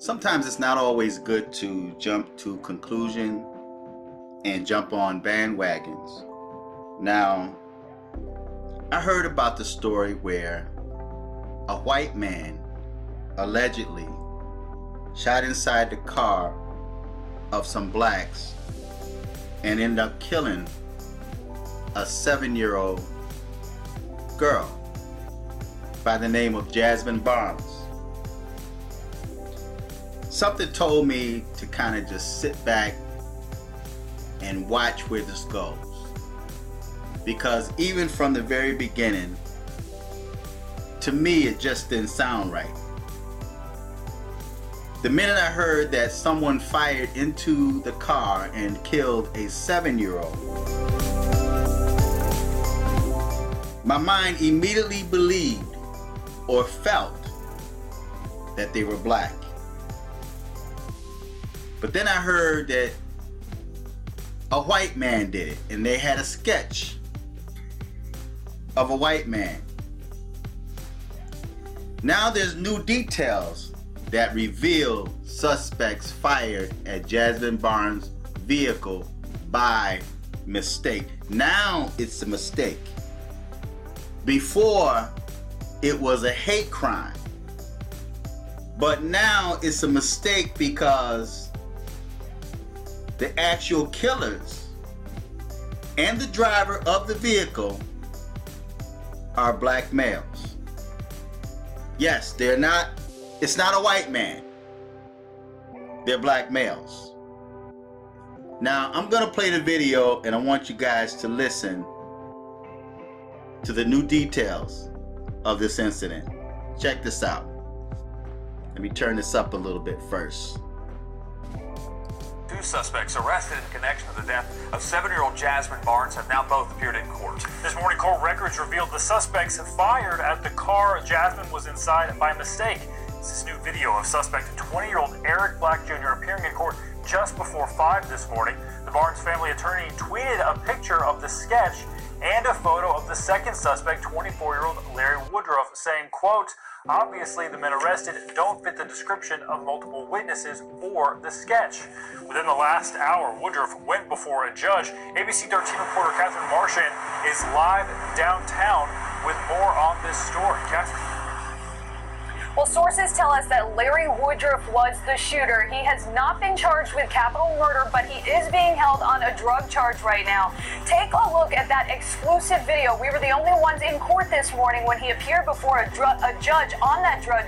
Sometimes it's not always good to jump to conclusion and jump on bandwagons. Now, I heard about the story where a white man allegedly shot inside the car of some blacks and ended up killing a 7-year-old girl by the name of Jazmine Barnes. Something told me to kind of just sit back and watch where this goes, because even from the very beginning, to me it just didn't sound right. The minute I heard that someone fired into the car and killed a 7-year-old, my mind immediately believed or felt that they were black. But then I heard that a white man did it, and they had a sketch of a white man. Now there's new details that reveal suspects fired at Jazmine Barnes' vehicle by mistake. Now it's a mistake. Before, it was a hate crime. But now it's a mistake because the actual killers and the driver of the vehicle are black males. Yes, it's not a white man. They're black males. Now, I'm gonna play the video and I want you guys to listen to the new details of this incident. Check this out. Let me turn this up a little bit first. Two suspects arrested in connection to the death of 7-year-old Jazmine Barnes have now both appeared in court. This morning, court records revealed the suspects fired at the car Jazmine was inside by mistake. This is new video of suspect 20-year-old Eric Black Jr. appearing in court just before 5 this morning. The Barnes family attorney tweeted a picture of the sketch and a photo of the second suspect, 24-year-old Larry Woodruff, saying, quote, "Obviously, the men arrested don't fit the description of multiple witnesses or the sketch." Within the last hour, Woodruff went before a judge. ABC 13 reporter Catherine Marchand is live downtown with more on this story. Catherine. Well, sources tell us that Larry Woodruff was the shooter. He has not been charged with capital murder, but he is being held on a drug charge right now. Take a look at that exclusive video. We were the only ones in court this morning when he appeared before a judge on that drug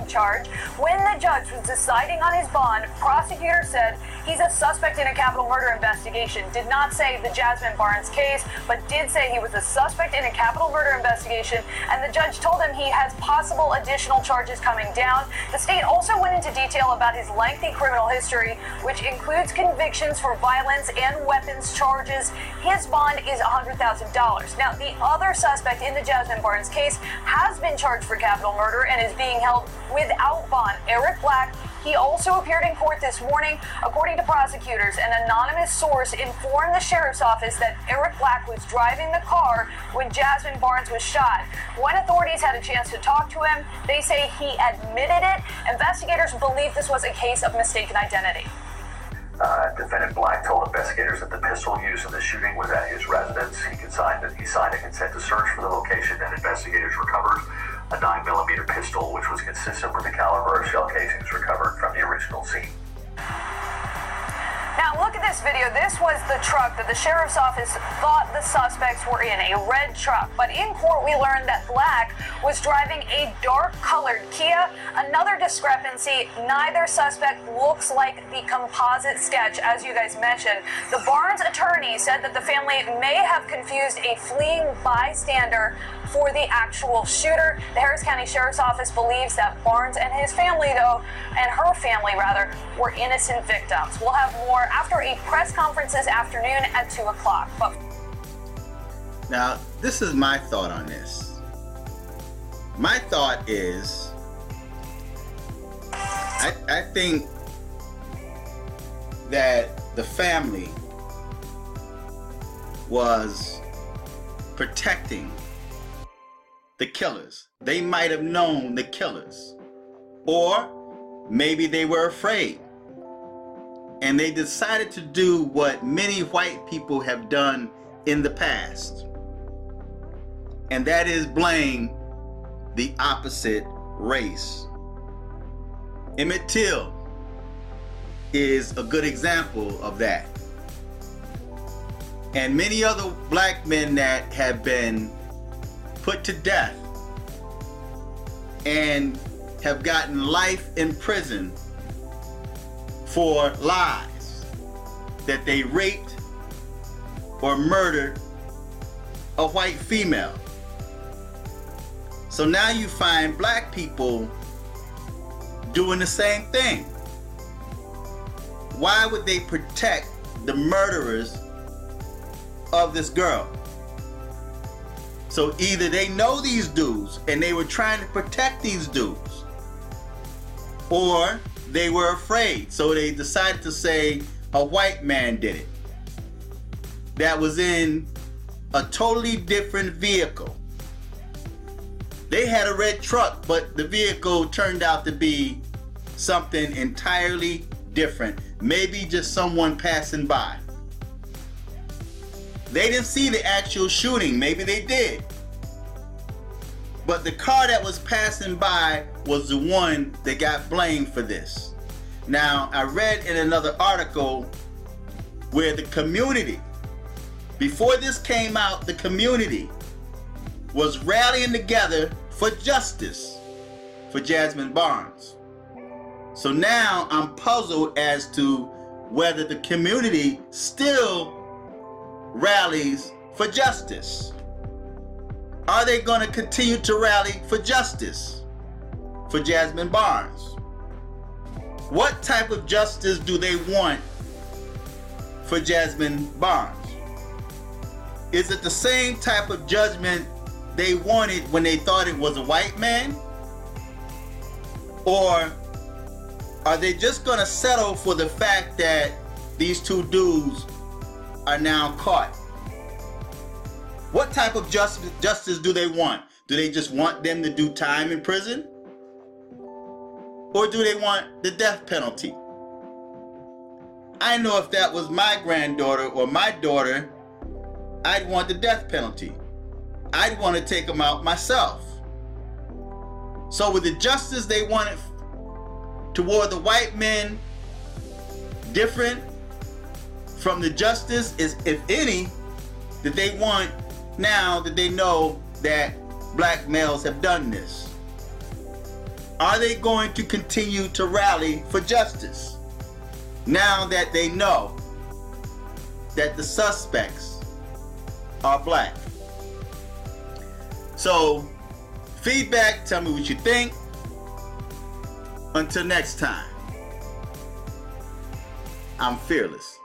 charge. When the judge was deciding on his bond, prosecutor said he's a suspect in a capital murder investigation. Did not say the Jazmine Barnes case, but did say he was a suspect in a capital murder investigation, and the judge told him he has possible additional charges coming down. The state also went into detail about his lengthy criminal history, which includes convictions for violence and weapons charges. His bond is $100,000. Now, the other suspect in the Jazmine Barnes case has been charged for capital murder and is being held without bond. Eric Black, he also appeared in court this morning. According to prosecutors, an anonymous source informed the sheriff's office that Eric Black was driving the car when Jazmine Barnes was shot. When authorities had a chance to talk to him, they say he admitted it. Investigators believe this was a case of mistaken identity. Defendant Black told investigators that the pistol used in the shooting was at his residence. He signed a consent to search for the location, and investigators recovered a 9mm pistol, which was consistent with the caliber of shell casings recovered from the original scene. Now look at this video. This was the truck that the sheriff's office thought the suspects were in, a red truck. But in court we learned that Black was driving a dark-colored Kia. Another discrepancy, neither suspect looks like the composite sketch, as you guys mentioned. The Barnes attorney said that the family may have confused a fleeing bystander for the actual shooter. The Harris County Sheriff's Office believes that Barnes and his family, though, and her family rather, were innocent victims. We'll have more after a press conference this afternoon at 2 o'clock. But now, this is my thought on this. My thought is, I think that the family was protecting the killers. They might have known the killers, or maybe they were afraid. And they decided to do what many white people have done in the past. And that is blame the opposite race. Emmett Till is a good example of that. And many other black men that have been put to death and have gotten life in prison for lies that they raped or murdered a white female. So now you find black people doing the same thing. Why would they protect the murderers of this girl? So either they know these dudes and they were trying to protect these dudes, or they were afraid, so they decided to say a white man did it that was in a totally different vehicle. They had a red truck, but the vehicle turned out to be something entirely different. Maybe just someone passing by. They didn't see the actual shooting. Maybe they did. But the car that was passing by was the one that got blamed for this. Now, I read in another article where the community, before this came out, the community was rallying together for justice for Jazmine Barnes. So now I'm puzzled as to whether the community still rallies for justice. Are they going to continue to rally for justice for Jazmine Barnes? What type of justice do they want for Jazmine Barnes? Is it the same type of judgment they wanted when they thought it was a white man? Or are they just going to settle for the fact that these two dudes are now caught? What type of justice do they want? Do they just want them to do time in prison? Or do they want the death penalty? I know if that was my granddaughter or my daughter, I'd want the death penalty. I'd want to take them out myself. So with the justice they wanted toward the white men different from the justice, is, if any, that they want now that they know that black males have done this? Are they going to continue to rally for justice now that they know that the suspects are black? So, feedback, tell me what you think. Until next time, I'm fearless.